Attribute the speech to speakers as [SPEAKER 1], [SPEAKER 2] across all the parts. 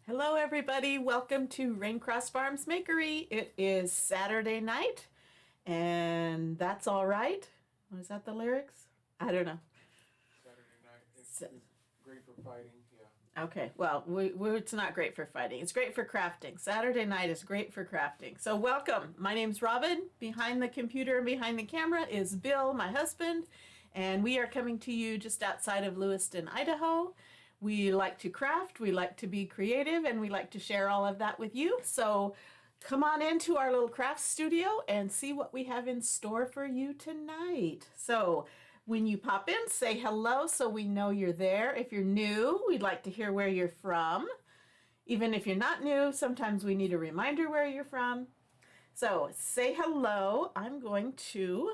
[SPEAKER 1] Hello, everybody. Welcome to Raincross Farms Makery. It is Saturday night, and that's all right. Was that the lyrics? I don't know.
[SPEAKER 2] Saturday night. It's great for fighting, yeah.
[SPEAKER 1] Okay, well, it's not great for fighting. It's great for crafting. Saturday night is great for crafting. So welcome. My name's Robin. Behind the computer and behind the camera is Bill, my husband, and we are coming to you just outside of Lewiston, Idaho. We like to craft, we like to be creative, and we like to share all of that with you. So come on into our little craft studio and see what we have in store for you tonight. So when you pop in, say hello so we know you're there. If you're new, we'd like to hear where you're from. Even if you're not new, sometimes we need a reminder where you're from. So say hello. I'm going to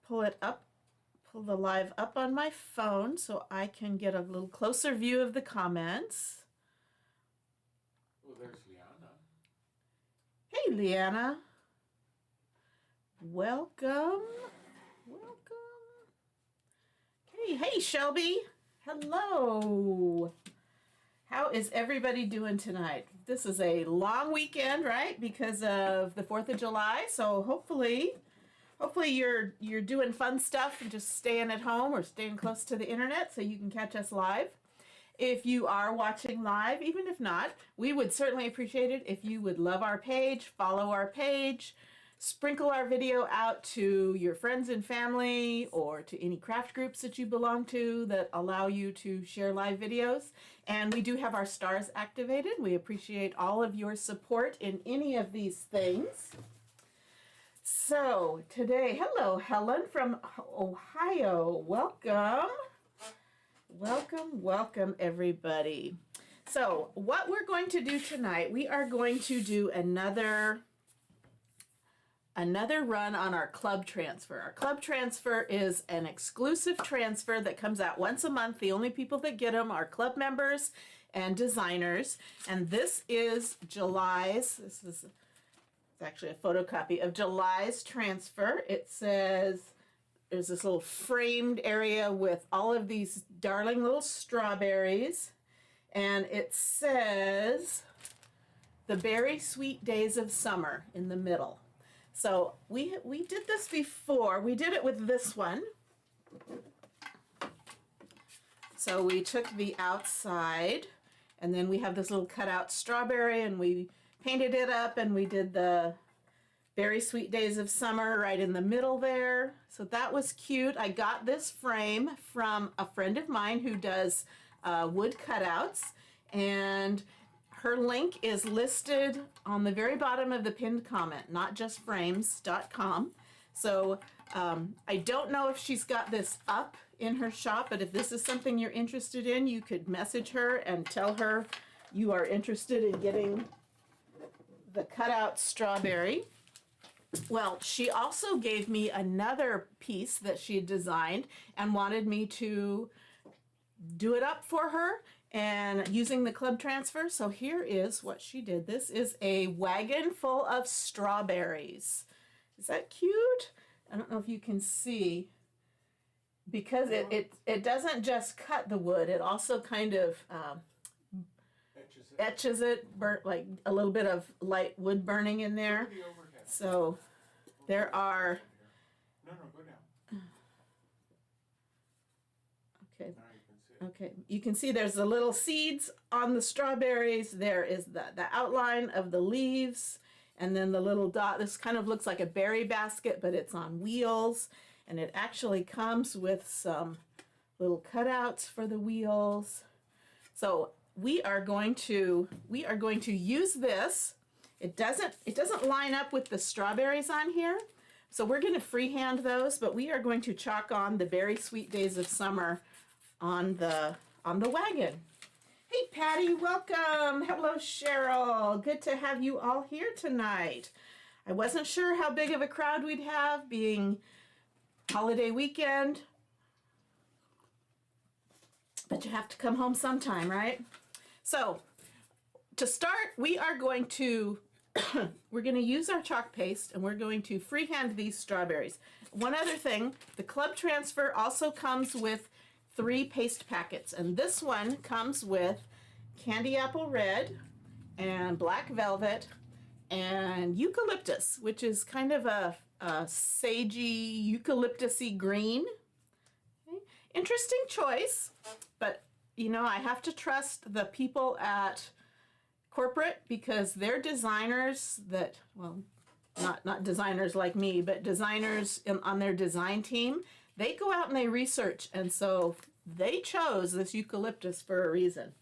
[SPEAKER 1] pull the live up on my phone so I can get a little closer view of the comments.
[SPEAKER 2] Oh, there's Liana.
[SPEAKER 1] Hey, Liana. Welcome. Welcome. Okay, hey, Shelby. Hello. How is everybody doing tonight? This is a long weekend, right? Because of the 4th of July. So hopefully you're doing fun stuff and just staying at home or staying close to the internet so you can catch us live. If you are watching live, even if not, we would certainly appreciate it if you would love our page, follow our page, sprinkle our video out to your friends and family or to any craft groups that you belong to that allow you to share live videos. And we do have our stars activated. We appreciate all of your support in any of these things. So today, hello, Helen from Ohio. Welcome. Welcome, everybody. So what we're going to do tonight, we are going to do another run on our club transfer. Our club transfer is an exclusive transfer that comes out once a month. The only people that get them are club members and designers. And this is July's. It's actually a photocopy of July's transfer. It says there's this little framed area with all of these darling little strawberries. And it says the berry sweet days of summer in the middle. So we did this before. We did it with this one. So we took the outside, and then we have this little cutout strawberry, and we painted it up, and we did the Very Sweet Days of Summer right in the middle there. So that was cute. I got this frame from a friend of mine who does wood cutouts, and her link is listed on the very bottom of the pinned comment, notjustframes.com. So I don't know if she's got this up in her shop, but if this is something you're interested in, you could message her and tell her you are interested in getting the cutout strawberry. Well, she also gave me another piece that she had designed and wanted me to do it up for her and using the club transfer. So here is what she did. This is a wagon full of strawberries. Is that cute? I don't know if you can see, because it doesn't just cut the wood, it also kind of etches it, like a little bit of light wood burning in there. So there are.
[SPEAKER 2] No, go down.
[SPEAKER 1] Okay.
[SPEAKER 2] Now you can see it.
[SPEAKER 1] Okay. You can see there's the little seeds on the strawberries. There is the outline of the leaves, and then the little dot. This kind of looks like a berry basket, but it's on wheels, and it actually comes with some little cutouts for the wheels. So we are going to use this. It doesn't line up with the strawberries on here, so we're going to freehand those, but we are going to chalk on the Very Sweet Days of Summer on the wagon. Hey Patty, welcome. Hello Cheryl. Good to have you all here tonight. I wasn't sure how big of a crowd we'd have, being holiday weekend, but you have to come home sometime, right? So to start, we are going to use our chalk paste, and we're going to freehand these strawberries. One other thing, the club transfer also comes with 3 paste packets, and this one comes with candy apple red and black velvet and eucalyptus, which is kind of a sagey, eucalyptusy green. Okay. Interesting choice, but you know, I have to trust the people at corporate because they're designers that, well, not designers like me, but designers on their design team. They go out and they research, and so they chose this eucalyptus for a reason.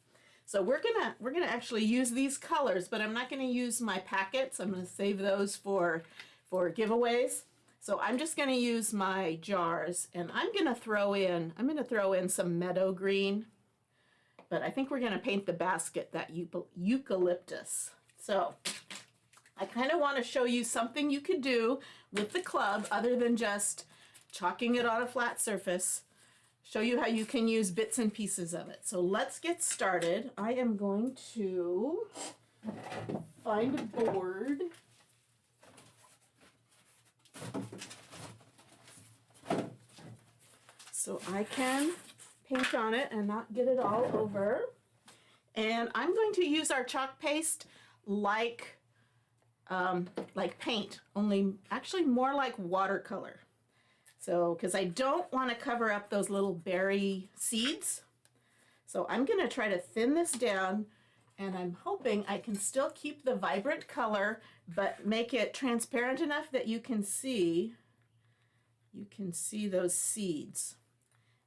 [SPEAKER 1] So we're gonna actually use these colors, but I'm not gonna use my packets. I'm gonna save those for giveaways. So I'm just gonna use my jars, and I'm gonna throw in some meadow green, but I think we're gonna paint the basket that eucalyptus. So I kind of want to show you something you could do with the club other than just chalking it on a flat surface. Show you how you can use bits and pieces of it. So let's get started. I am going to find a board. So I can paint on it and not get it all over. And I'm going to use our chalk paste like paint, only actually more like watercolor. So, because I don't want to cover up those little berry seeds. So I'm going to try to thin this down, and I'm hoping I can still keep the vibrant color, but make it transparent enough that you can see those seeds.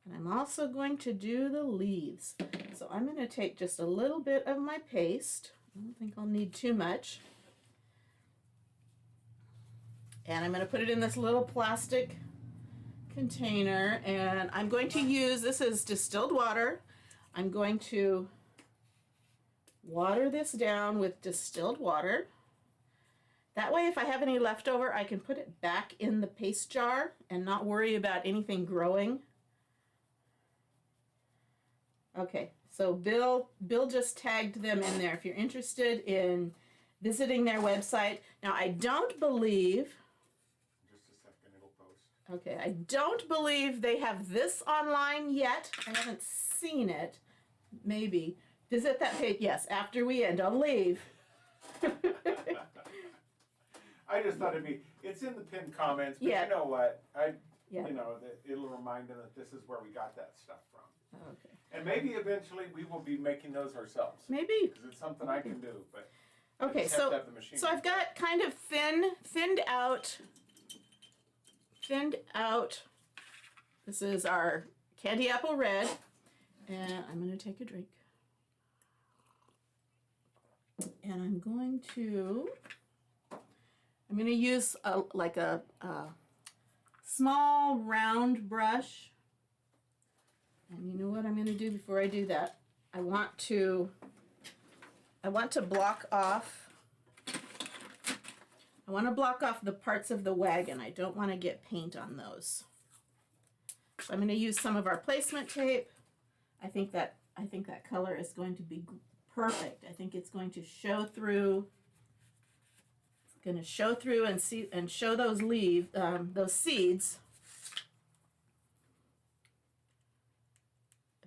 [SPEAKER 1] And I'm also going to do the leaves. So I'm going to take just a little bit of my paste. I don't think I'll need too much. And I'm going to put it in this little plastic container, and I'm going to use, this is distilled water. I'm going to water this down with distilled water. That way, if I have any left over, I can put it back in the paste jar and not worry about anything growing. Okay, so Bill just tagged them in there if you're interested in visiting their website. Now, I don't believe, okay, I don't believe they have this online yet. I haven't seen it. Maybe. Visit that page. Yes, after we end. Don't leave.
[SPEAKER 2] I just thought it's in the pinned comments, but
[SPEAKER 1] Yeah.
[SPEAKER 2] you know what?
[SPEAKER 1] Yeah.
[SPEAKER 2] It'll remind them that this is where we got that stuff from.
[SPEAKER 1] Okay.
[SPEAKER 2] And maybe eventually we will be making those ourselves.
[SPEAKER 1] Maybe.
[SPEAKER 2] Because it's something I can do, but
[SPEAKER 1] Okay,
[SPEAKER 2] I just have
[SPEAKER 1] so
[SPEAKER 2] to have the machine.
[SPEAKER 1] I've got kind of thinned out. This is our candy apple red, and I'm going to take a drink. And I'm going to use a small round brush. And you know what I'm going to do before I do that? I want to block off. I want to block off the parts of the wagon. I don't want to get paint on those. So I'm going to use some of our placement tape. I think that color is going to be perfect. I think it's going to show through. It's going to show through and show those leaves, those seeds,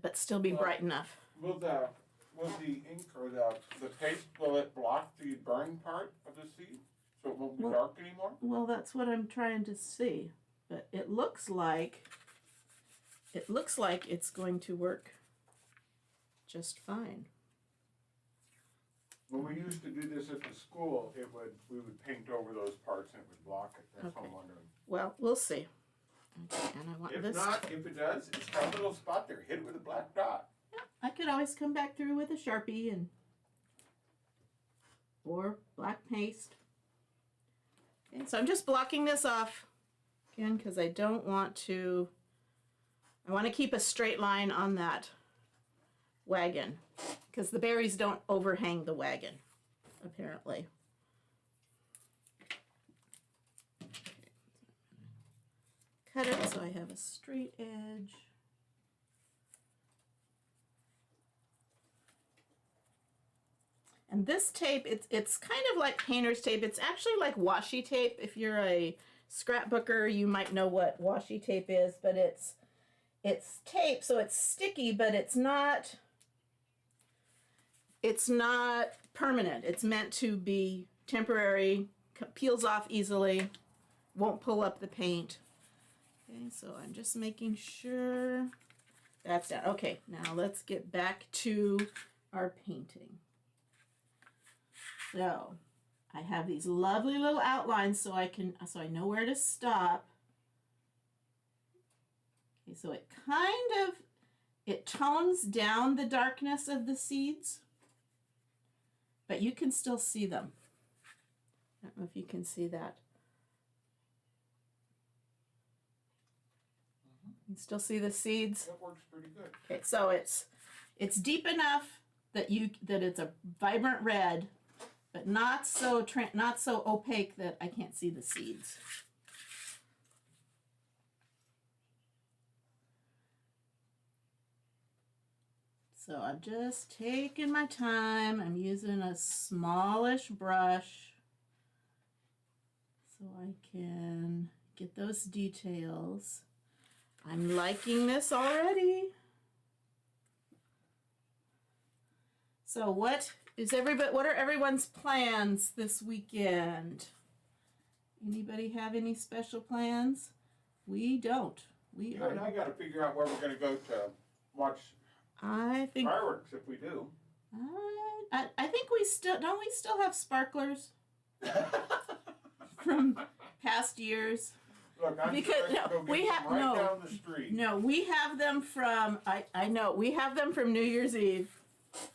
[SPEAKER 1] but still be bright enough.
[SPEAKER 2] Will the ink or the paste, will it block the burn part of the seed? So it won't be dark anymore?
[SPEAKER 1] Well, that's what I'm trying to see. But it looks like it's going to work just fine.
[SPEAKER 2] When we used to do this at the school, we would paint over those parts and it would block it. That's what I'm wondering.
[SPEAKER 1] Well, we'll see. Okay, and I want
[SPEAKER 2] If
[SPEAKER 1] this.
[SPEAKER 2] not, if it does, it's got a little spot there. Hit it with a black dot.
[SPEAKER 1] Yeah, I could always come back through with a Sharpie or black paste. Okay, so I'm just blocking this off again because I want to keep a straight line on that wagon because the berries don't overhang the wagon, apparently. Cut it so I have a straight edge. And this tape, it's kind of like painter's tape. It's actually like washi tape. If you're a scrapbooker, you might know what washi tape is, but it's tape, so it's sticky, but it's not it's not permanent. It's meant to be temporary, peels off easily, won't pull up the paint. Okay, so I'm just making sure that's that. Okay, now let's get back to our painting. So I have these lovely little outlines so I know where to stop. Okay, so it tones down the darkness of the seeds, but you can still see them. I don't know if you can see that. You can still see the seeds.
[SPEAKER 2] That works pretty good.
[SPEAKER 1] Okay, so it's deep enough that it's a vibrant red, but not so opaque that I can't see the seeds. So I'm just taking my time. I'm using a smallish brush so I can get those details. I'm liking this already. So what are everyone's plans this weekend? Anybody have any special plans? We don't.
[SPEAKER 2] You and I gotta figure out where we're gonna go to watch fireworks if we do.
[SPEAKER 1] I think we still have sparklers from past years.
[SPEAKER 2] Look, I'm
[SPEAKER 1] Because
[SPEAKER 2] sure I can go get
[SPEAKER 1] we
[SPEAKER 2] some
[SPEAKER 1] have
[SPEAKER 2] right down the street.
[SPEAKER 1] No, we have them from I know we have them from New Year's Eve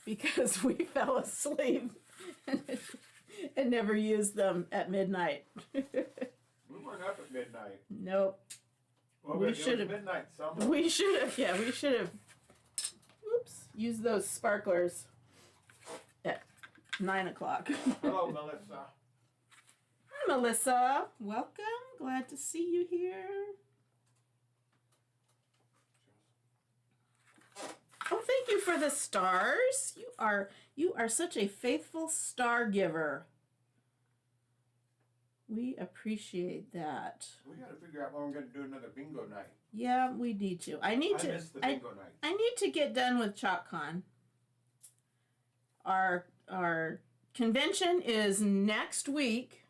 [SPEAKER 1] because we fell asleep and never used them at midnight.
[SPEAKER 2] We weren't up at midnight.
[SPEAKER 1] Nope.
[SPEAKER 2] Well,
[SPEAKER 1] We
[SPEAKER 2] it was
[SPEAKER 1] should have.
[SPEAKER 2] midnight somewhere.
[SPEAKER 1] We should have. Yeah, we should have. Oops. Used those sparklers at 9 o'clock.
[SPEAKER 2] Hello, Melissa.
[SPEAKER 1] Hi, Melissa. Welcome. Glad to see you here. Oh, thank you for the stars. You are such a faithful star giver. We appreciate that.
[SPEAKER 2] We gotta figure out when we're gonna do another bingo night.
[SPEAKER 1] Yeah, we need to. I
[SPEAKER 2] miss the bingo night.
[SPEAKER 1] I need to get done with ChalkCon. Our convention is next week,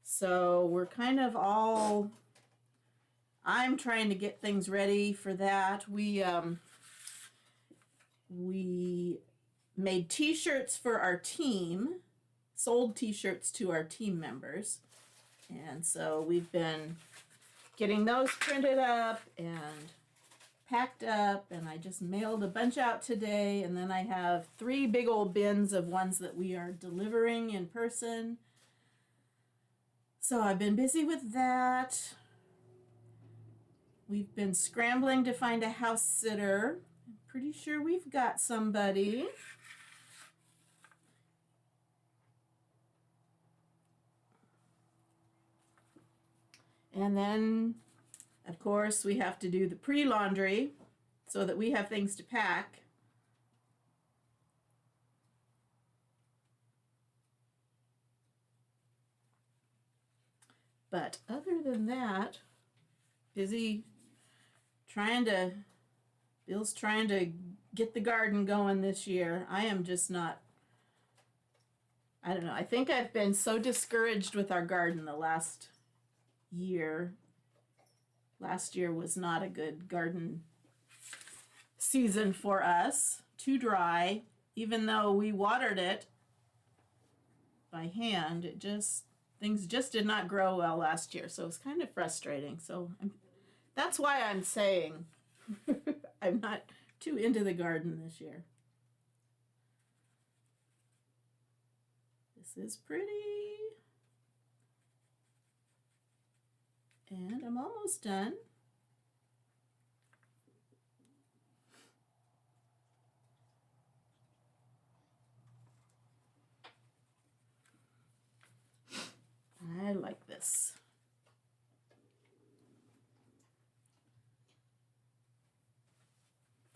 [SPEAKER 1] so we're kind of all. I'm trying to get things ready for that. We made T-shirts for our team, sold T-shirts to our team members, and so we've been getting those printed up and packed up, and I just mailed a bunch out today, and then I have 3 big old bins of ones that we are delivering in person. So I've been busy with that. We've been scrambling to find a house sitter. I'm pretty sure we've got somebody. And then, of course, we have to do the pre-laundry so that we have things to pack. But other than that, Bill's trying to get the garden going this year. I am just not, I don't know. I think I've been so discouraged with our garden the last year. Last year was not a good garden season for us. Too dry. Even though we watered it by hand, things just did not grow well last year. So it was kind of frustrating. So that's why I'm saying I'm not too into the garden this year. This is pretty. And I'm almost done. I like this.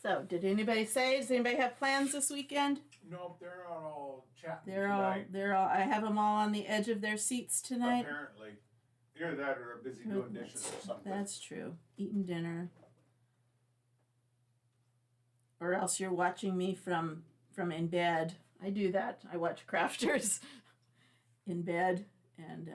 [SPEAKER 1] So, does anybody have plans this weekend?
[SPEAKER 2] Nope, they're all chatting
[SPEAKER 1] They're
[SPEAKER 2] tonight.
[SPEAKER 1] all, I have them all on the edge of their seats tonight.
[SPEAKER 2] Apparently. Either that or they're busy doing dishes or something.
[SPEAKER 1] That's true. Eating dinner. Or else you're watching me from in bed. I do that. I watch crafters in bed, and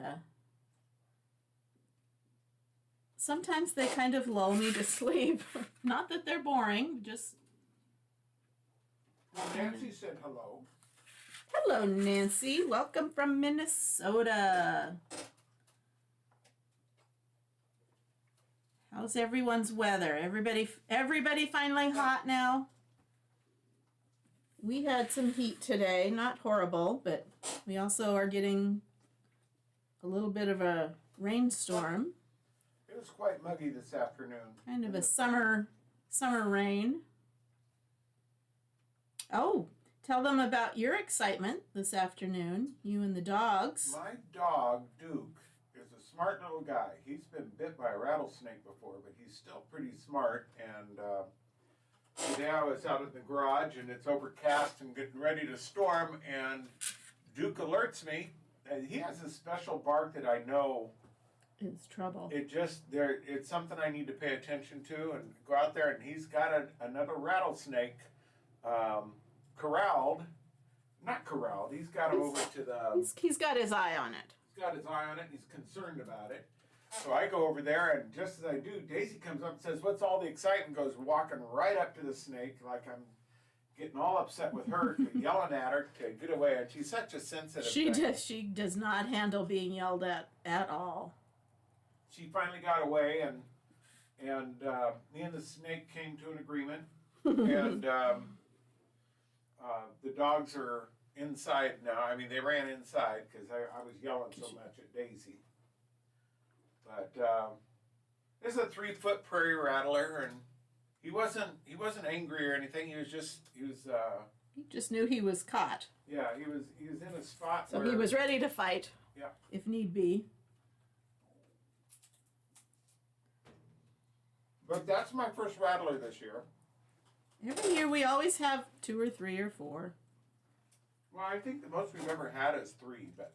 [SPEAKER 1] sometimes they kind of lull me to sleep. Not that they're boring, just...
[SPEAKER 2] Nancy said hello.
[SPEAKER 1] Hello, Nancy. Welcome from Minnesota. How's everyone's weather? Everybody finally hot now? We had some heat today, not horrible, but we also are getting a little bit of a rainstorm.
[SPEAKER 2] It was quite muggy this afternoon.
[SPEAKER 1] Kind of a summer rain. Oh, tell them about your excitement this afternoon, you and the dogs.
[SPEAKER 2] My dog, Duke, is a smart little guy. He's been bit by a rattlesnake before, but he's still pretty smart. And today I was out in the garage, and it's overcast and getting ready to storm, and Duke alerts me. And he has a special bark that I know
[SPEAKER 1] It's trouble.
[SPEAKER 2] It's something I need to pay attention to, and go out there, and he's got another rattlesnake corralled. Not corralled. He's got him over to the...
[SPEAKER 1] He's got his eye on it.
[SPEAKER 2] He's got his eye on it, and he's concerned about it. So I go over there, and just as I do, Daisy comes up and says, "What's all the excitement?" Goes walking right up to the snake, like I'm getting all upset with her, yelling at her to get away. And she's such a sensitive thing.
[SPEAKER 1] She does not handle being yelled at all.
[SPEAKER 2] She finally got away, and me and the snake came to an agreement, and the dogs are inside now. I mean, they ran inside because I was yelling so much at Daisy. But this is a 3-foot prairie rattler, and he wasn't angry or anything. He
[SPEAKER 1] just knew he was caught.
[SPEAKER 2] Yeah, he was in a spot.
[SPEAKER 1] So he was ready to fight.
[SPEAKER 2] Yeah.
[SPEAKER 1] If need be.
[SPEAKER 2] But that's my first rattler this year.
[SPEAKER 1] Every year we always have 2 or 3 or 4.
[SPEAKER 2] Well, I think the most we've ever had is 3, but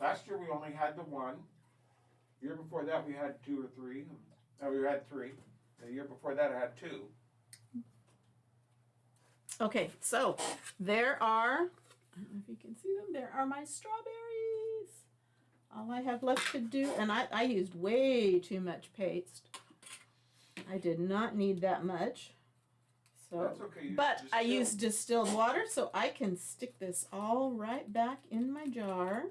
[SPEAKER 2] last year we only had the 1. The year before that we had 2 or 3. No, we had 3. The year before that I had 2.
[SPEAKER 1] Okay, so there are, I don't know if you can see them, there are my strawberries. All I have left to do, and I used way too much paste. I did not need that much. So,
[SPEAKER 2] that's okay.
[SPEAKER 1] but I used distilled water, so I can stick this all right back in my jar.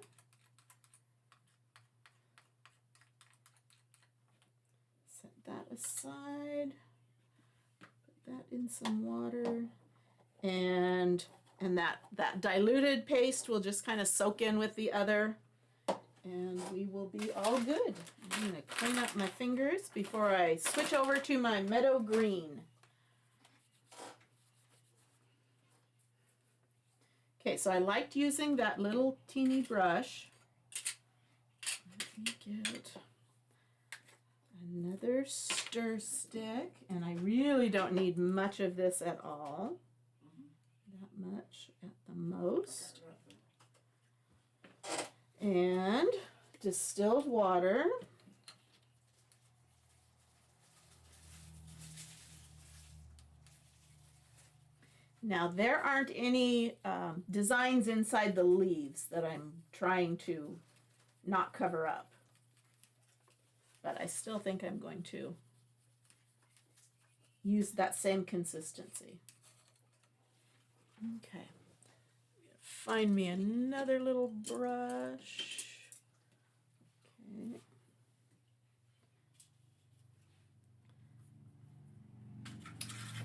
[SPEAKER 1] Set that aside. Put that in some water. And that diluted paste will just kind of soak in with the other, and we will be all good. I'm going to clean up my fingers before I switch over to my meadow green. Okay, so I liked using that little teeny brush. Let me get another stir stick, and I really don't need much of this at all. That much at the most. And distilled water. Now there aren't any designs inside the leaves that I'm trying to not cover up, but I still think I'm going to use that same consistency. Okay, find me another little brush. Okay.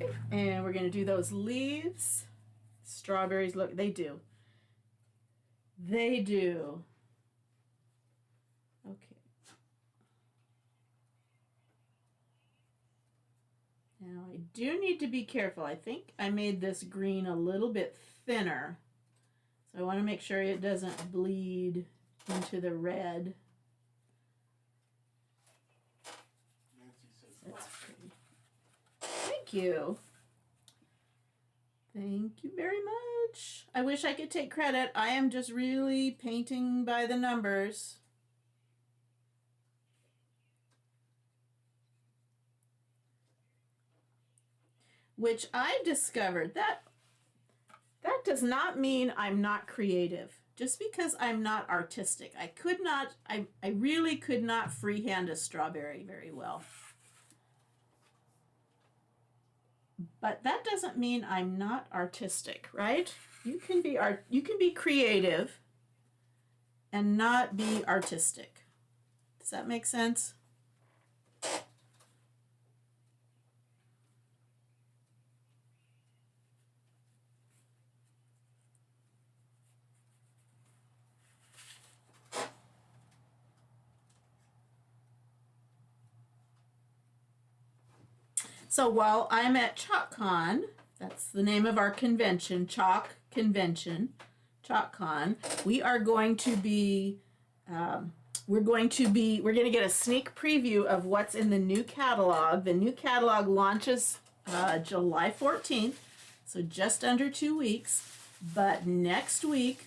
[SPEAKER 1] Okay, and we're going to do those leaves. Strawberries, look, they do. They do. Okay. Now I do need to be careful. I think I made this green a little bit thinner. So I want to make sure it doesn't bleed into the red. That's pretty. Thank you. Thank you very much. I wish I could take credit. I am just really painting by the numbers. Which I discovered that That does not mean I'm not creative. Just because I'm not artistic. I really could not freehand a strawberry very well. But that doesn't mean I'm not artistic, right? You can be creative and not be artistic. Does that make sense? So while I'm at ChalkCon, that's the name of our convention, Chalk Convention, ChalkCon, we are going to be, we're going to get a sneak preview of what's in the new catalog. The new catalog launches July 14th, so just under 2 weeks. But next week,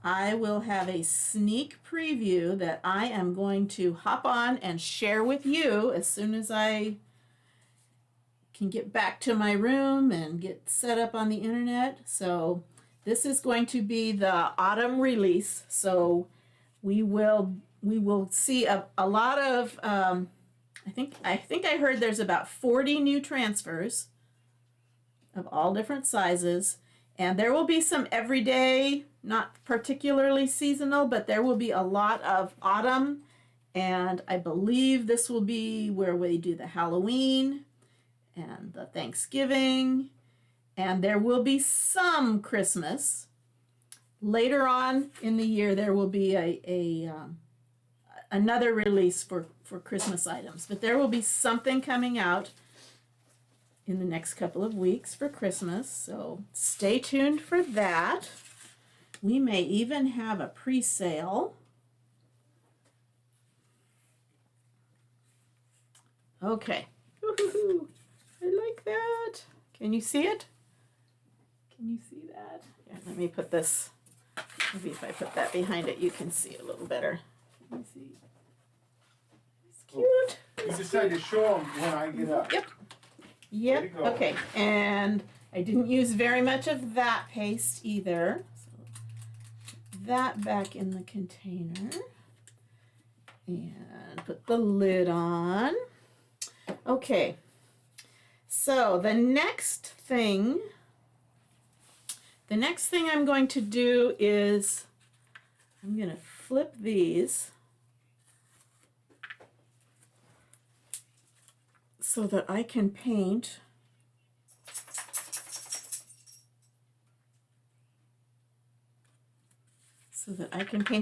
[SPEAKER 1] I will have a sneak preview that I am going to hop on and share with you as soon as I can get back to my room and get set up on the internet. So this is going to be the autumn release. So we will see a lot of I think I heard there's about 40 new transfers of all different sizes. And there will be some everyday, not particularly seasonal, but there will be a lot of autumn. And I believe this will be where we do the Halloween and the Thanksgiving. And there will be some Christmas. Later on in the year, there will be another release for Christmas items. But there will be something coming out in the next couple of weeks for Christmas, so stay tuned for that. We may even have a pre-sale. Okay. Woo-hoo-hoo. I like that. Can you see it? Can you see that? Yeah, let me put this, maybe if I put that behind it, you can see it a little better. Can you see? It's cute.
[SPEAKER 2] You decided to show them when I get up.
[SPEAKER 1] Yep. Yep, okay, and I didn't use very much of that paste either. So that back in the container. And put the lid on. Okay, so the next thing I'm going to do is I'm going to flip these so that I can paint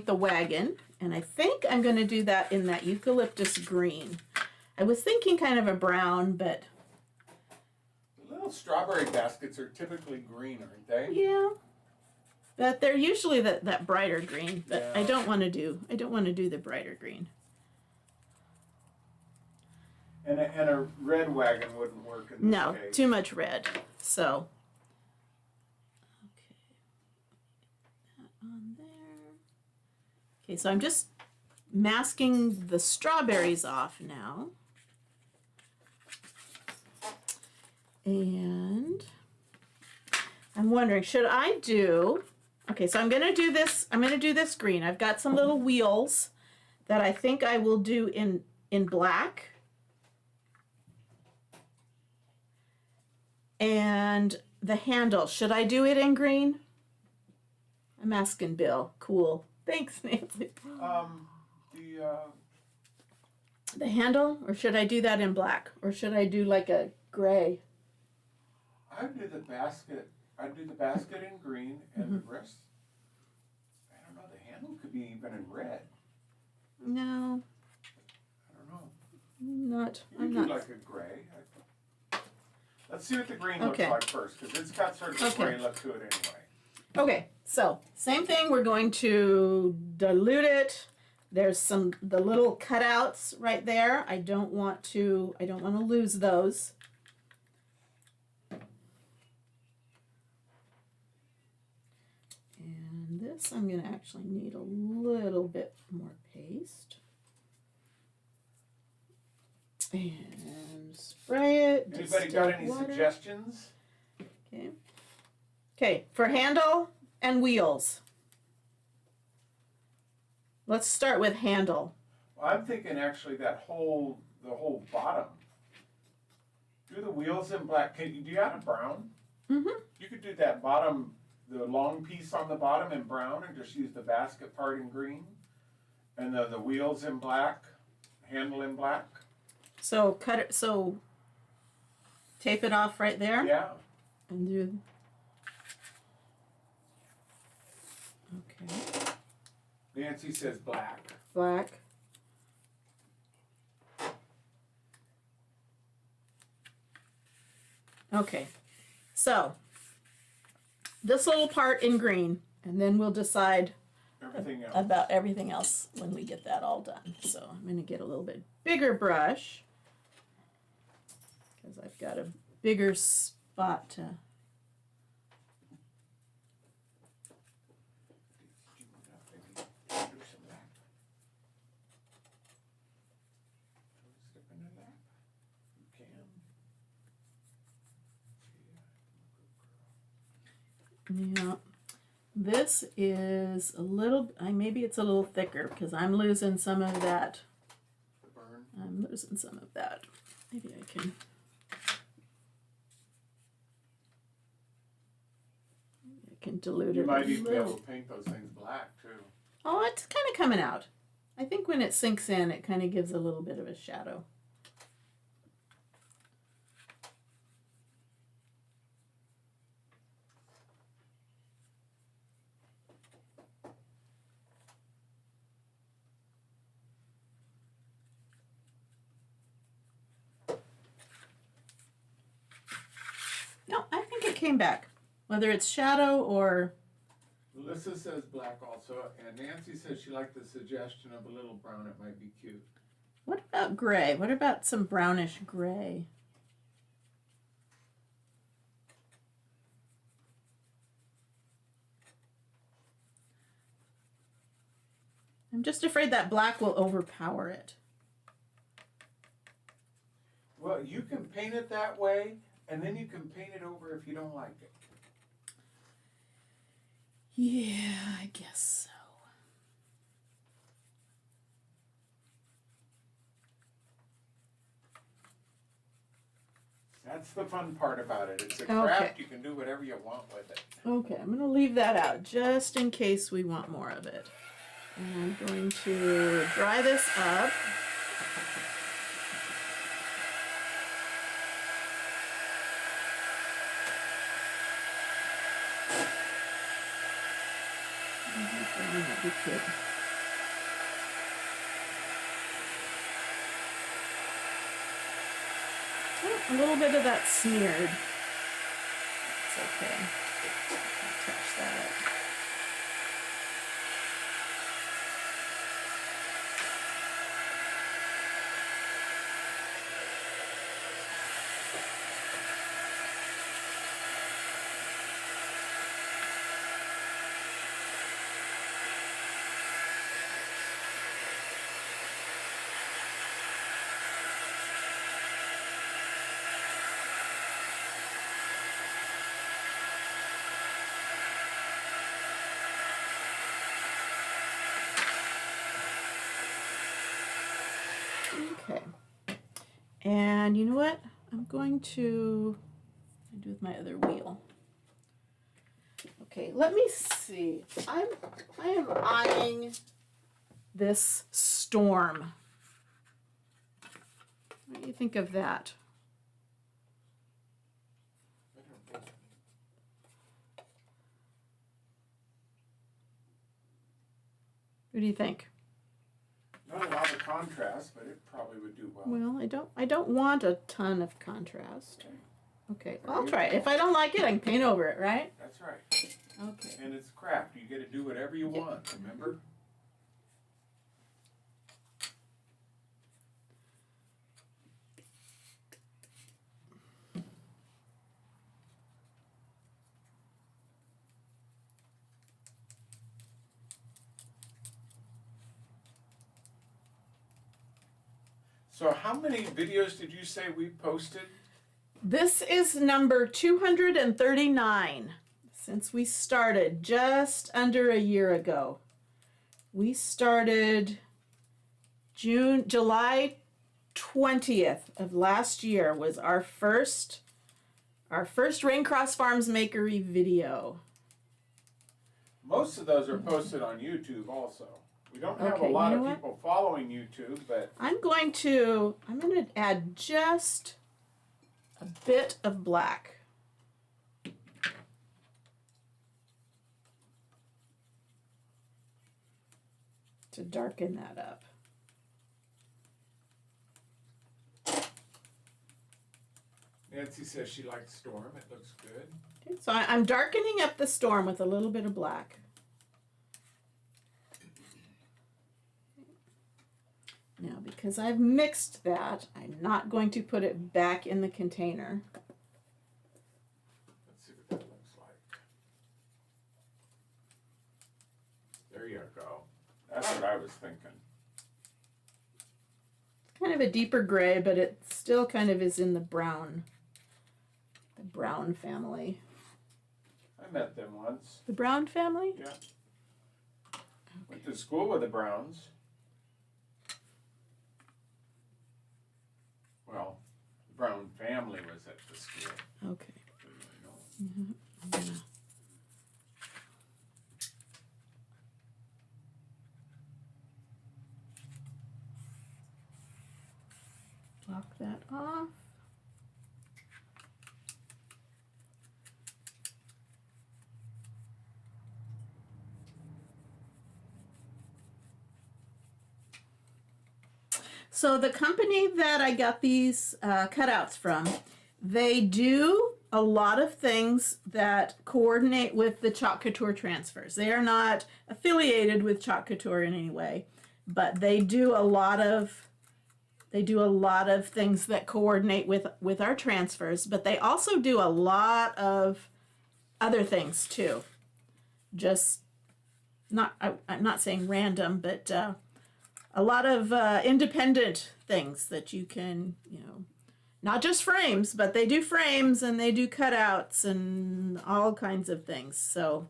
[SPEAKER 1] the wagon, and I think I'm going to do that in that eucalyptus green. I was thinking kind of a brown, but
[SPEAKER 2] The little strawberry baskets are typically green, aren't they?
[SPEAKER 1] yeah, but they're usually that brighter green. But
[SPEAKER 2] Yeah.
[SPEAKER 1] I don't want to do the brighter green.
[SPEAKER 2] And a red wagon wouldn't work in this
[SPEAKER 1] No,
[SPEAKER 2] case.
[SPEAKER 1] too much red. So, okay, that on there. Okay, so I'm just masking the strawberries off now. And I'm wondering, should I do, okay, so I'm going to do this green. I've got some little wheels that I think I will do in black. And the handle, should I do it in green? I'm asking Bill. Cool. Thanks, Nancy. The handle, or should I do that in black? Or should I do like a gray?
[SPEAKER 2] I'd do the basket in green, and the rest, I don't know, the handle could be even in red.
[SPEAKER 1] No,
[SPEAKER 2] I don't know.
[SPEAKER 1] not.
[SPEAKER 2] You
[SPEAKER 1] I'm
[SPEAKER 2] do
[SPEAKER 1] not.
[SPEAKER 2] like a gray. Let's see what the green looks
[SPEAKER 1] Okay.
[SPEAKER 2] like first, because it's got sort of a
[SPEAKER 1] Okay.
[SPEAKER 2] gray look to it anyway.
[SPEAKER 1] Okay, so same thing. We're going to dilute it. There's the little cutouts right there. I don't want to lose those. And this, I'm going to actually need a little bit more paste. And spray it.
[SPEAKER 2] Anybody got any
[SPEAKER 1] distilled water.
[SPEAKER 2] suggestions?
[SPEAKER 1] Okay. Okay, for handle and wheels. Let's start with handle.
[SPEAKER 2] Well, I'm thinking actually the whole bottom. Do the wheels in black. Do you have a brown?
[SPEAKER 1] Mm-hmm.
[SPEAKER 2] You could do that bottom, the long piece on the bottom in brown, and just use the basket part in green, and the wheels in black, handle in black.
[SPEAKER 1] So cut it. So tape it off right there.
[SPEAKER 2] Yeah.
[SPEAKER 1] And do. Okay.
[SPEAKER 2] Nancy says black.
[SPEAKER 1] Black. Okay. So this little part in green, and then we'll decide
[SPEAKER 2] Everything else.
[SPEAKER 1] about everything else when we get that all done. So I'm going to get a little bit bigger brush because I've got a bigger spot to. Yeah, this is a little, maybe it's a little thicker because I'm losing some of that.
[SPEAKER 2] The burn.
[SPEAKER 1] I'm losing some of that. Maybe I can dilute it.
[SPEAKER 2] You might even be able to paint those things black too.
[SPEAKER 1] Oh, it's kind of coming out. I think when it sinks in, it kind of gives a little bit of a shadow. No, I think it came back. Whether it's shadow or...
[SPEAKER 2] Melissa says black also, and Nancy says she liked the suggestion of a little brown. It might be cute.
[SPEAKER 1] What about gray? What about some brownish gray? I'm just afraid that black will overpower it.
[SPEAKER 2] Well, you can paint it that way, and then you can paint it over if you don't like it.
[SPEAKER 1] Yeah, I guess so.
[SPEAKER 2] That's the fun part about it. It's a craft. You can do whatever you want with it.
[SPEAKER 1] Okay, I'm going to leave that out just in case we want more of it. And I'm going to dry this up. That'd be good. Oh, a little bit of that smeared. It's okay. I'll touch that up. Okay. And you know what? I'm going to do with my other wheel. Okay, let me see. I am eyeing this storm. What do you think of that? What do you think?
[SPEAKER 2] Not a lot of contrast, but it probably would do well.
[SPEAKER 1] Well, I don't want a ton of contrast. Okay, I'll try it. If I don't like it, I can paint over it, right?
[SPEAKER 2] That's right.
[SPEAKER 1] Okay.
[SPEAKER 2] And it's craft. You get to do whatever you want, remember? So how many videos did you say we posted?
[SPEAKER 1] This is number 239 since we started just under a year ago. We started July 20th of last year was our first Raincross Farms Makery video.
[SPEAKER 2] Most of those are posted on YouTube also. We don't have
[SPEAKER 1] Okay,
[SPEAKER 2] a lot
[SPEAKER 1] you know
[SPEAKER 2] of
[SPEAKER 1] what?
[SPEAKER 2] people following YouTube, but
[SPEAKER 1] I'm going to add just a bit of black. To darken that up.
[SPEAKER 2] Nancy says she likes Storm. It looks good.
[SPEAKER 1] Okay, so I'm darkening up the storm with a little bit of black. Now, because I've mixed that, I'm not going to put it back in the container.
[SPEAKER 2] Let's see what that looks like. There you go. That's what I was thinking.
[SPEAKER 1] It's kind of a deeper gray, but it still kind of is in the brown family.
[SPEAKER 2] I met them once.
[SPEAKER 1] The Brown family?
[SPEAKER 2] Yeah. Went to school with the Browns. Well, the Brown family was at the school.
[SPEAKER 1] Okay.
[SPEAKER 2] You know.
[SPEAKER 1] Block that off. So the company that I got these cutouts from, they do a lot of things that coordinate with the Chalk Couture transfers. They are not affiliated with Chalk Couture in any way, but they do a lot of things that coordinate with our transfers, but they also do a lot of other things too. Just I'm not saying random, but a lot of independent things that you can, not just frames, but they do frames and they do cutouts and all kinds of things. So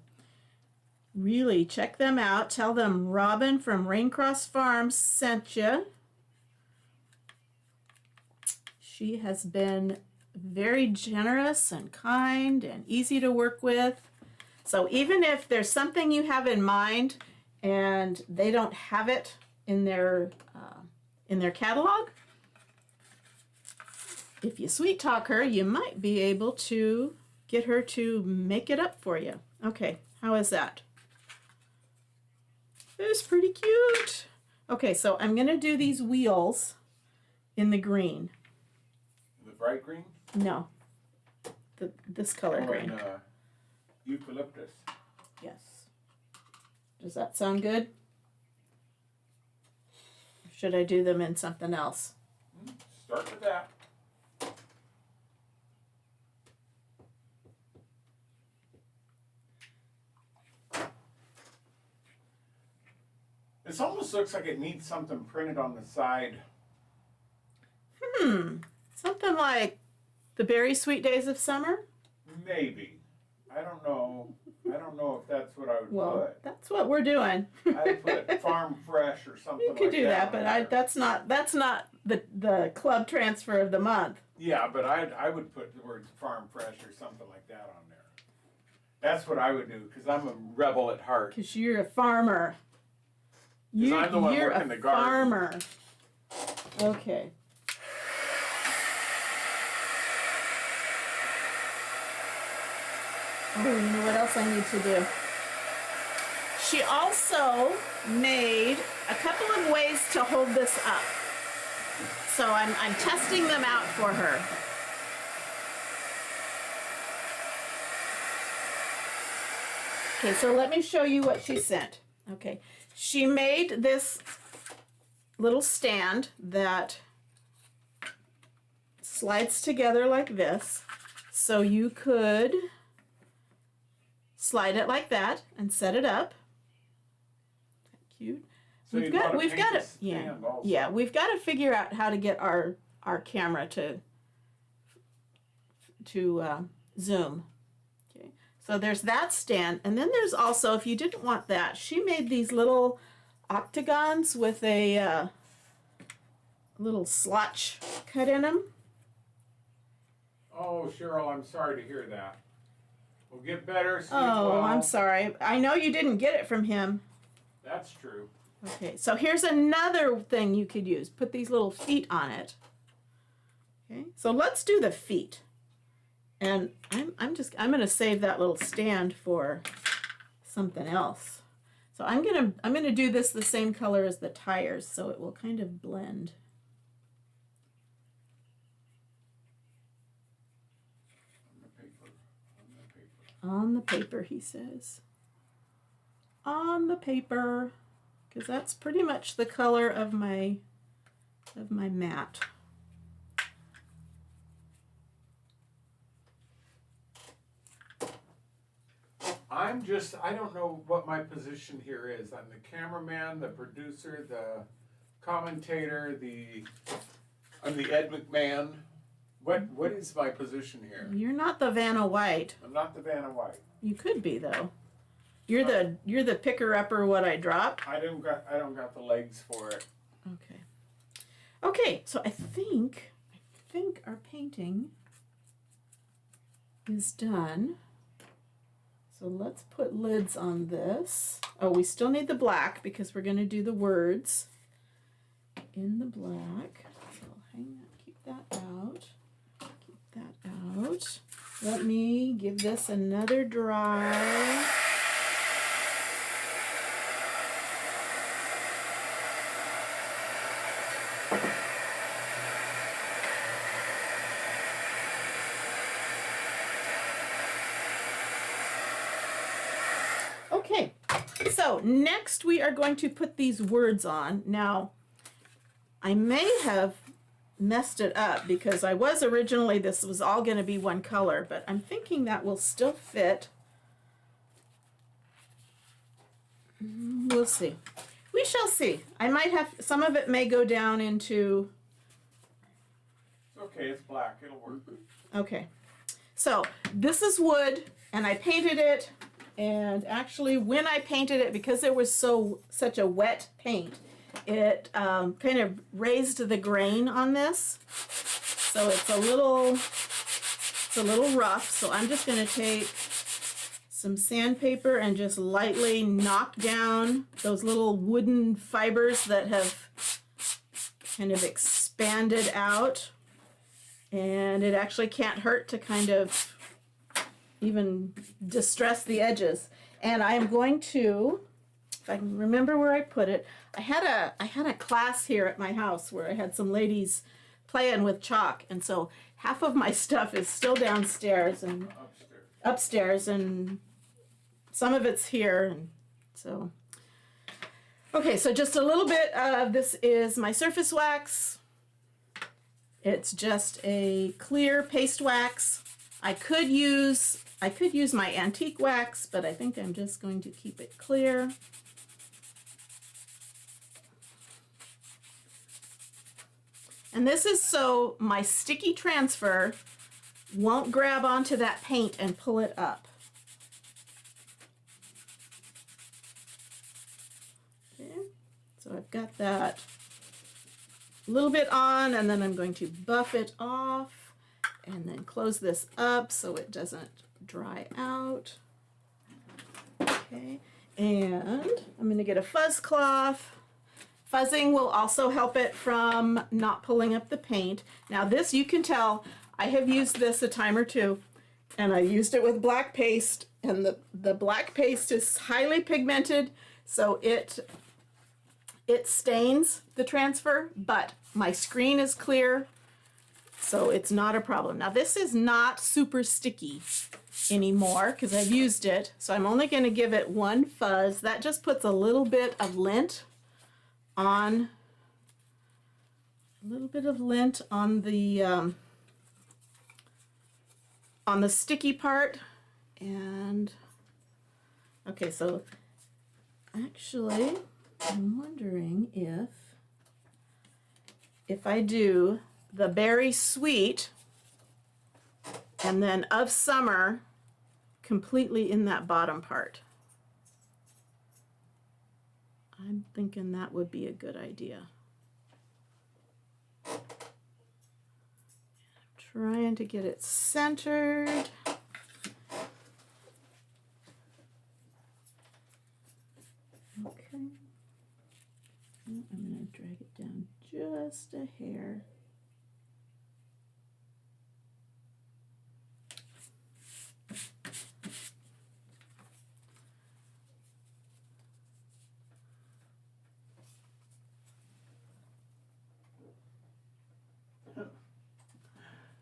[SPEAKER 1] really check them out. Tell them Robin from Raincross Farms sent you. She has been very generous and kind and easy to work with. So even if there's something you have in mind and they don't have it in their catalog, if you sweet talk her, you might be able to get her to make it up for you. Okay, how is that? It's pretty cute. Okay, so I'm gonna do these wheels in the green.
[SPEAKER 2] The bright green?
[SPEAKER 1] No, this color green.
[SPEAKER 2] And, eucalyptus.
[SPEAKER 1] Yes. Does that sound good? Or should I do them in something else?
[SPEAKER 2] Start with that. This almost looks like it needs something printed on the side.
[SPEAKER 1] Something like the Berry Sweet Days of Summer?
[SPEAKER 2] Maybe. I don't know if that's what I would
[SPEAKER 1] Well,
[SPEAKER 2] put.
[SPEAKER 1] that's what we're doing.
[SPEAKER 2] I'd put Farm Fresh or something
[SPEAKER 1] You
[SPEAKER 2] like
[SPEAKER 1] could do that,
[SPEAKER 2] on
[SPEAKER 1] but
[SPEAKER 2] there.
[SPEAKER 1] that's not the club transfer of the month.
[SPEAKER 2] Yeah, but I would put the words Farm Fresh or something like that on there. That's what I would do, because I'm a rebel at heart.
[SPEAKER 1] Because you're a farmer.
[SPEAKER 2] 'Cause I'm the one
[SPEAKER 1] you're
[SPEAKER 2] working
[SPEAKER 1] a
[SPEAKER 2] the garden.
[SPEAKER 1] farmer. Okay. Oh, you know what else I need to do? She also made a couple of ways to hold this up. So I'm testing them out for her. Okay, so let me show you what she sent. Okay, she made this little stand that slides together like this. So you could slide it like that and set it up. Cute.
[SPEAKER 2] So
[SPEAKER 1] we've
[SPEAKER 2] you'd
[SPEAKER 1] got
[SPEAKER 2] wanna paint
[SPEAKER 1] to
[SPEAKER 2] the stand also.
[SPEAKER 1] yeah, we've got to figure out how to get our camera to zoom. Okay, so there's that stand, and then there's also, if you didn't want that, she made these little octagons with a little slotch cut in them.
[SPEAKER 2] Oh, Cheryl, I'm sorry to hear that. We'll get better.
[SPEAKER 1] Oh, I'm sorry. I know you didn't get it from him.
[SPEAKER 2] That's true.
[SPEAKER 1] Okay, so here's another thing you could use. Put these little feet on it. Okay, so let's do the feet. And I'm gonna save that little stand for something else. So I'm gonna do this the same color as the tires, so it will kind of blend. On the paper, he says. On the paper, because that's pretty much the color of my mat.
[SPEAKER 2] I don't know what my position here is. I'm the cameraman, the producer, the commentator, I'm the Ed McMahon. What is my position here?
[SPEAKER 1] You're not the Vanna White.
[SPEAKER 2] I'm not the Vanna White.
[SPEAKER 1] You could be though. You're the picker upper what I drop.
[SPEAKER 2] I don't got the legs for it.
[SPEAKER 1] Okay. Okay, so I think our painting is done. So let's put lids on this. Oh, we still need the black because we're going to do the words in the black. So I'll hang that, keep that out. Keep that out. Let me give this another dry. Okay, so next we are going to put these words on. Now, I may have messed it up because I was originally, this was all going to be one color, but I'm thinking that will still fit. We'll see. We shall see. I might have, some of it may go down into...
[SPEAKER 2] It's okay, it's black, it'll work.
[SPEAKER 1] Okay, so this is wood, and I painted it. And actually, when I painted it, because it was such a wet paint, it kind of raised the grain on this. So it's a little rough. So I'm just going to take some sandpaper and just lightly knock down those little wooden fibers that have kind of expanded out. And it actually can't hurt to kind of even distress the edges. And I am going to, if I can remember where I put it, I had a class here at my house where I had some ladies playing with chalk, and so half of my stuff is still downstairs and upstairs, and some of it's here, and so okay, so just a little bit of this is my surface wax. It's just a clear paste wax. I could use my antique wax, but I think I'm just going to keep it clear. And this is so my sticky transfer won't grab onto that paint and pull it up. Okay, so I've got that a little bit on, and then I'm going to buff it off and then close this up so it doesn't dry out. Okay, and I'm going to get a fuzz cloth. Fuzzing will also help it from not pulling up the paint. Now this, you can tell, I have used this a time or two, and I used it with black paste, and the black paste is highly pigmented, so it stains the transfer, but my screen is clear, so it's not a problem. Now this is not super sticky anymore because I've used it, so I'm only going to give it one fuzz. That just puts a little bit of lint on, the sticky part. And okay, so actually I'm wondering if I do the berry sweet and then of summer completely in that bottom part. I'm thinking that would be a good idea. I'm trying to get it centered. Okay. I'm going to drag it down just a hair.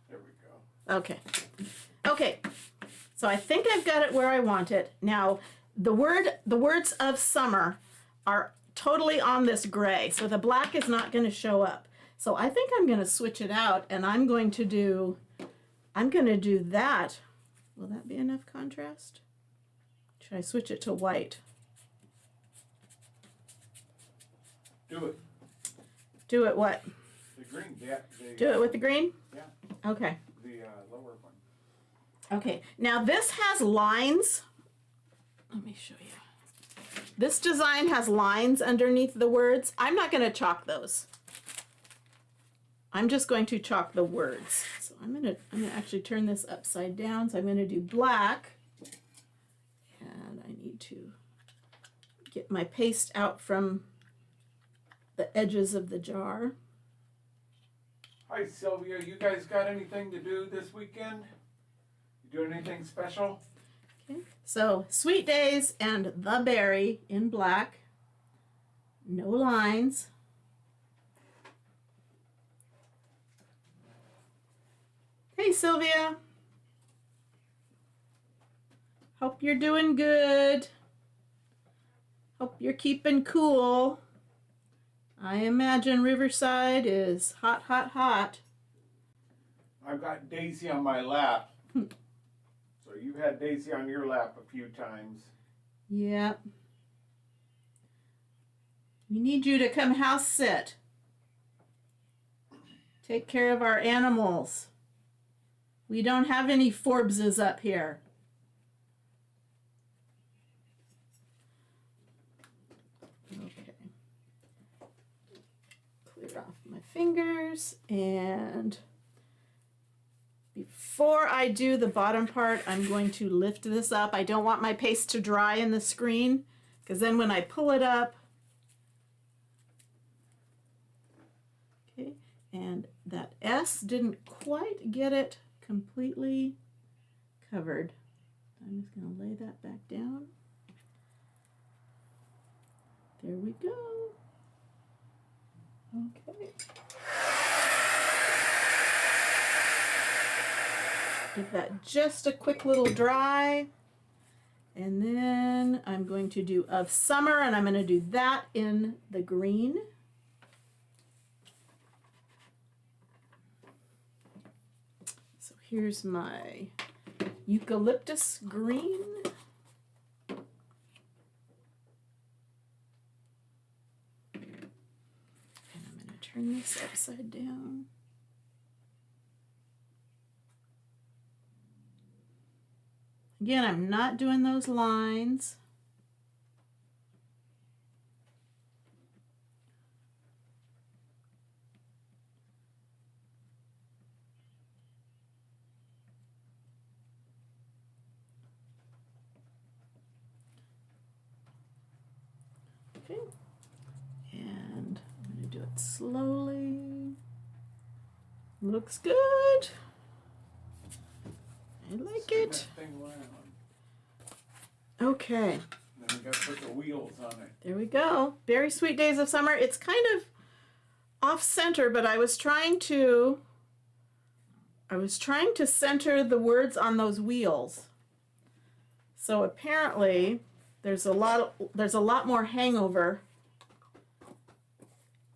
[SPEAKER 2] There we go.
[SPEAKER 1] Okay. Okay. So I think I've got it where I want it. Now, the words of summer are totally on this gray, so the black is not going to show up. So I think I'm going to switch it out, and I'm going to do that. Will that be enough contrast? Should I switch it to white?
[SPEAKER 2] Do it.
[SPEAKER 1] Do it what?
[SPEAKER 2] The green. Yeah.
[SPEAKER 1] Do it with the green?
[SPEAKER 2] Yeah.
[SPEAKER 1] Okay.
[SPEAKER 2] The lower one.
[SPEAKER 1] Okay. Now this has lines. Let me show you. This design has lines underneath the words. I'm not going to chalk those. I'm just going to chalk the words. So I'm gonna actually turn this upside down. So I'm going to do black. And I need to get my paste out from the edges of the jar.
[SPEAKER 2] Hi Sylvia, you guys got anything to do this weekend? You doing anything special?
[SPEAKER 1] Okay. So Sweet Days and the berry in black. No lines. Hey Sylvia. Hope you're doing good. Hope you're keeping cool. I imagine Riverside is hot, hot, hot.
[SPEAKER 2] I've got Daisy on my lap. So you've had Daisy on your lap a few times.
[SPEAKER 1] Yep. We need you to come house sit. Take care of our animals. We don't have any Forbeses up here. Okay. Clear off my fingers, and before I do the bottom part, I'm going to lift this up. I don't want my paste to dry in the screen, because then when I pull it up, okay, and that S didn't quite get it completely covered. I'm just going to lay that back down. There we go. Okay. Give that just a quick little dry. And then I'm going to do of summer, and I'm going to do that in the green. So here's my eucalyptus green. And I'm going to turn this upside down. Again, I'm not doing those lines. Okay, and I'm going to do it slowly. Looks good. I like it. Okay.
[SPEAKER 2] Then we got to put the wheels on it.
[SPEAKER 1] There we go. Very Sweet Days of Summer. It's kind of off center, but I was trying to center the words on those wheels. So apparently there's a lot more hangover.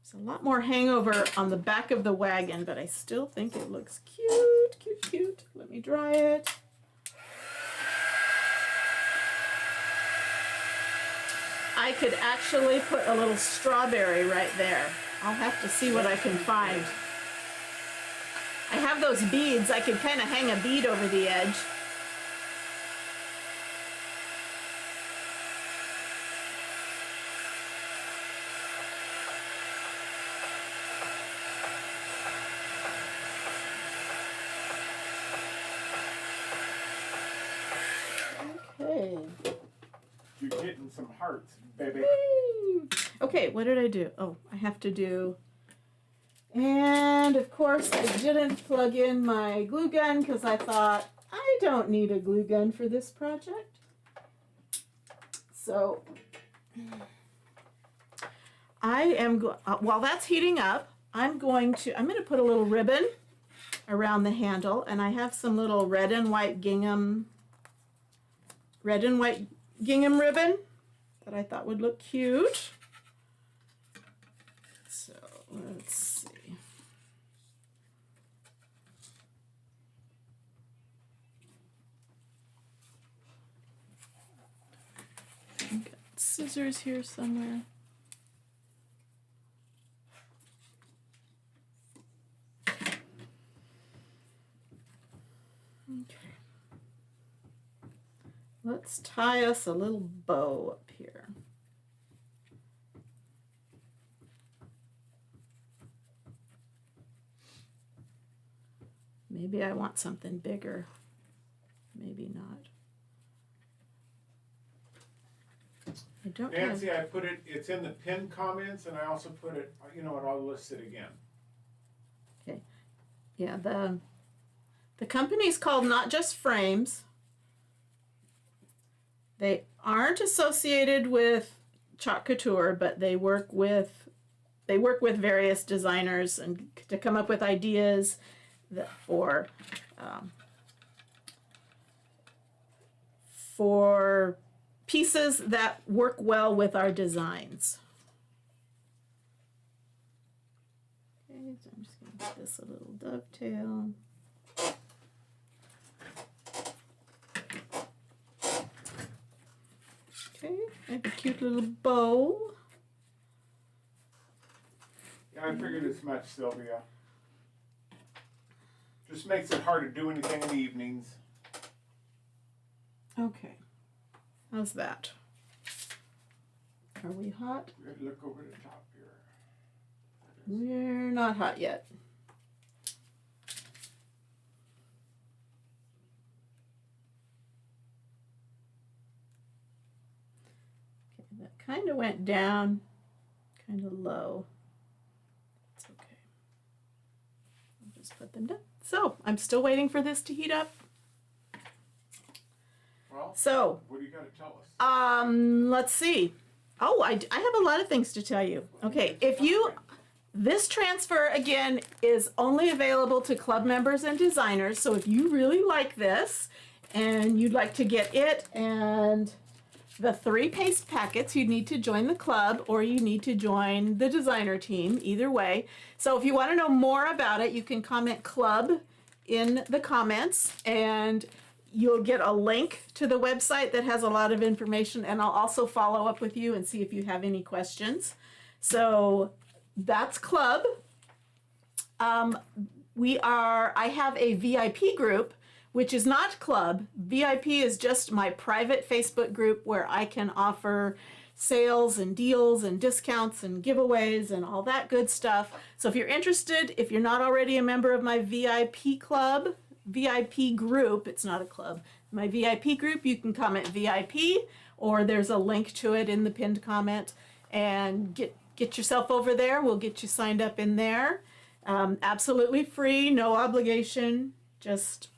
[SPEAKER 1] There's a lot more hangover on the back of the wagon, but I still think it looks cute, cute, cute. Let me dry it. I could actually put a little strawberry right there. I'll have to see what I can find. I have those beads. I could kind of hang a bead over the edge. Okay.
[SPEAKER 2] You're getting some hearts, baby.
[SPEAKER 1] Whee! Okay, what did I do? Oh, I have to do. And of course, I didn't plug in my glue gun because I thought I don't need a glue gun for this project. So I am while that's heating up, I'm going to put a little ribbon around the handle, and I have some little red and white gingham ribbon that I thought would look cute. So let's see. I've got scissors here somewhere. Okay. Let's tie us a little bow up here. Maybe I want something bigger. Maybe not. I don't
[SPEAKER 2] Nancy,
[SPEAKER 1] have...
[SPEAKER 2] I put it's in the pinned comments, and I also put it, you know what, I'll list it again.
[SPEAKER 1] Okay. Yeah, the company's called Not Just Frames. They aren't associated with Chalk Couture, but they work with various designers and to come up with ideas for pieces that work well with our designs. Okay, so I'm just going to give this a little dovetail. Okay, I have a cute little bow.
[SPEAKER 2] Yeah, I figured as much, Sylvia. Just makes it hard to do anything in the evenings.
[SPEAKER 1] Okay, how's that? Are we hot?
[SPEAKER 2] Look over the top here.
[SPEAKER 1] We're not hot yet. Okay, that kind of went down, kind of low. It's okay. I'll just put them down. So I'm still waiting for this to heat up.
[SPEAKER 2] Well,
[SPEAKER 1] so
[SPEAKER 2] what do you got to tell us?
[SPEAKER 1] Let's see. Oh, I have a lot of things to tell you. Okay, this transfer again is only available to club members and designers. So if you really like this and you'd like to get it and the 3 paste packets, you need to join the club or you need to join the designer team, either way. So if you want to know more about it, you can comment club in the comments and you'll get a link to the website that has a lot of information, and I'll also follow up with you and see if you have any questions. So that's club. I have a VIP group, which is not club. VIP is just my private Facebook group where I can offer sales and deals and discounts and giveaways and all that good stuff. So if you're interested, if you're not already a member of my VIP club, VIP group, it's not a club, my VIP group, you can comment VIP or there's a link to it in the pinned comment, and get yourself over there. We'll get you signed up in there. Absolutely free, no obligation, just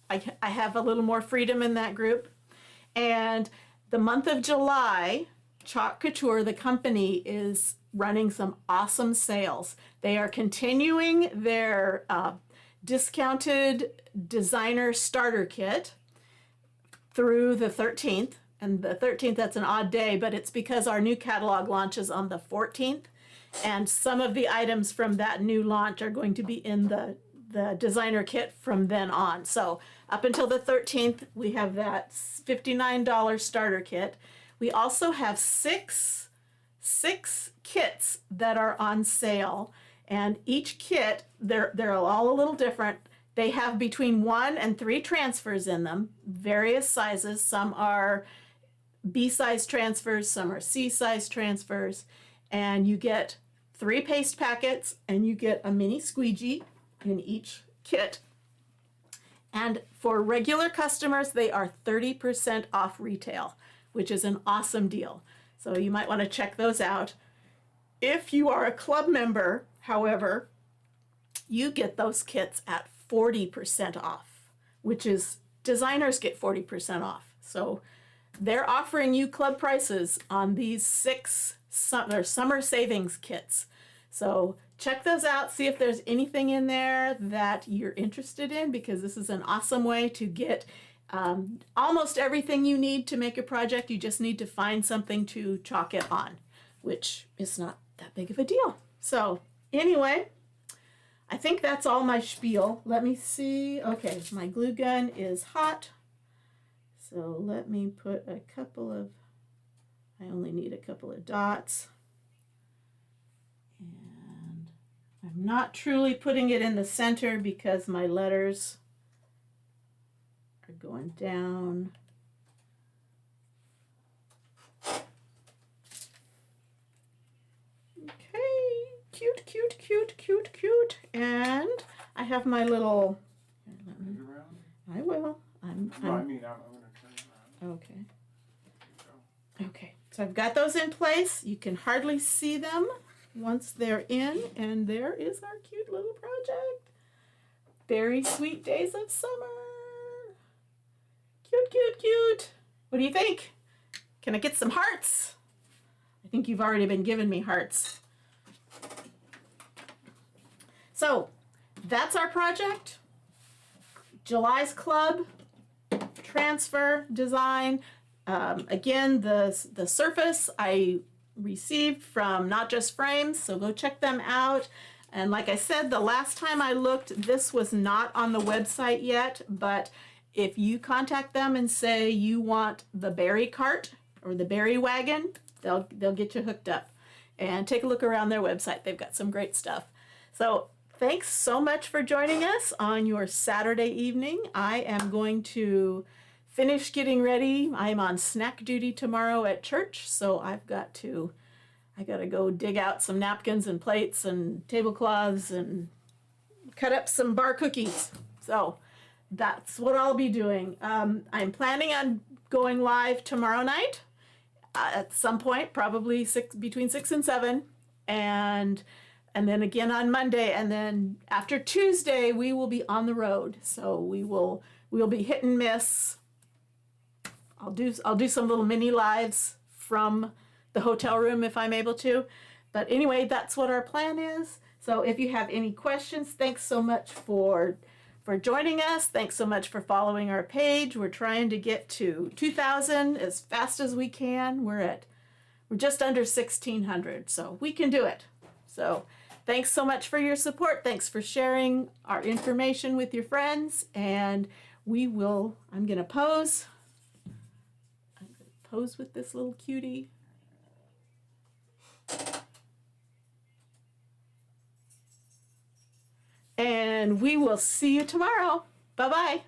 [SPEAKER 1] I have a little more freedom in that group. And the month of July, Chalk Couture, the company, is running some awesome sales. They are continuing their discounted designer starter kit through the 13th. And the 13th, that's an odd day, but it's because our new catalog launches on the 14th. And some of the items from that new launch are going to be in the designer kit from then on. So up until the 13th, we have that $59 starter kit. We also have six kits that are on sale. And each kit, they're all a little different. They have between 1 and 3 transfers in them, various sizes. Some are B-size transfers, some are C-size transfers, and you get 3 paste packets and you get a mini squeegee in each kit. And for regular customers, they are 30% off retail, which is an awesome deal. So you might want to check those out. If you are a club member, however, you get those kits at 40% off, which is designers get 40% off. So they're offering you club prices on these 6 summer savings kits. So check those out, see if there's anything in there that you're interested in, because this is an awesome way to get almost everything you need to make a project. You just need to find something to chalk it on, which is not that big of a deal. So anyway, I think that's all my spiel. Let me see. Okay, my glue gun is hot. So let me put I only need a couple of dots. And I'm not truly putting it in the center because my letters are going down. Okay, cute, cute, cute, cute, cute. And I have my little, I will. I'm going to turn it around. Okay. Okay, so I've got those in place. You can hardly see them once they're in, and there is our cute little project. Very sweet days of summer. Cute, cute, cute. What do you think? Can I get some hearts? I think you've already been giving me hearts. So that's our project. July's Club, transfer, design. Again, the surface I received from Not Just Frames, so go check them out. And like I said, the last time I looked, this was not on the website yet, but if you contact them and say you want the berry cart or the berry wagon, they'll get you hooked up. And take a look around their website. They've got some great stuff. So thanks so much for joining us on your Saturday evening. I am going to finish getting ready. I'm on snack duty tomorrow at church, so I got to go dig out some napkins and plates and tablecloths and cut up some bar cookies. So that's what I'll be doing. I'm planning on going live tomorrow night at some point, probably between 6 and 7, and then again on Monday, and then after Tuesday we will be on the road. So we'll be hit and miss. I'll do some little mini lives from the hotel room if I'm able to. But anyway, that's what our plan is. So if you have any questions, thanks so much for joining us. Thanks so much for following our page. We're trying to get to 2,000 as fast as we can. We're just under 1,600, so we can do it. So thanks so much for your support. Thanks for sharing our information with your friends. And I'm going to pose. Pose with this little cutie. And we will see you tomorrow. Bye-bye.